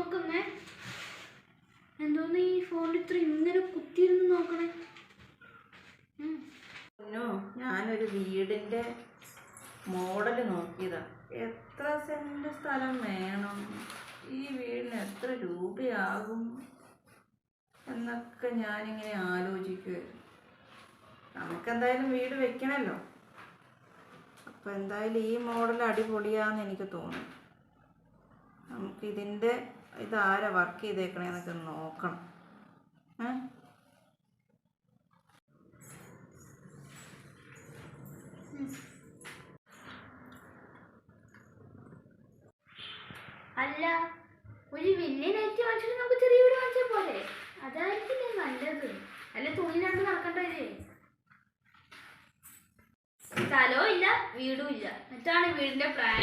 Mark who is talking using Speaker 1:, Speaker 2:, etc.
Speaker 1: നോക്കുന്നേ. എന്തോന്ന് ഈ ഫോണിൽ ഇത്ര ഇങ്ങനെ കുത്തിയിരുന്ന് നോക്കണേ?
Speaker 2: ഞാനൊരു വീടിന്റെ മോഡല് നോക്കിയതാ. എത്ര സെന്റ് സ്ഥലം വേണം, ഈ വീടിന് എത്ര രൂപയാകും എന്നൊക്കെ ഞാനിങ്ങനെ ആലോചിക്കുമായിരുന്നു. നമുക്കെന്തായാലും വീട് വെക്കണല്ലോ. അപ്പം എന്തായാലും ഈ മോഡൽ അടിപൊളിയാന്ന് എനിക്ക് തോന്നുന്നു. നമുക്കിതിൻ്റെ ഇതാരാ വർക്ക് ചെയ്തേക്കണേന്നൊക്കെ നോക്കണം.
Speaker 1: അല്ല, ഒരു വലിയ നെറ്റ് വാങ്ങിച്ചിട്ട് നമുക്ക് ചെറിയ വീട് വാങ്ങിച്ചാൽ പോലെ? അതായിരിക്കില്ലേ നല്ലത്? അല്ല, തുണിയിലാണ്ട് നടക്കണ്ടേ? സ്ഥലവും ഇല്ല വീടും ഇല്ല, എന്നിട്ടാണ് വീടിന്റെ പ്ലാൻ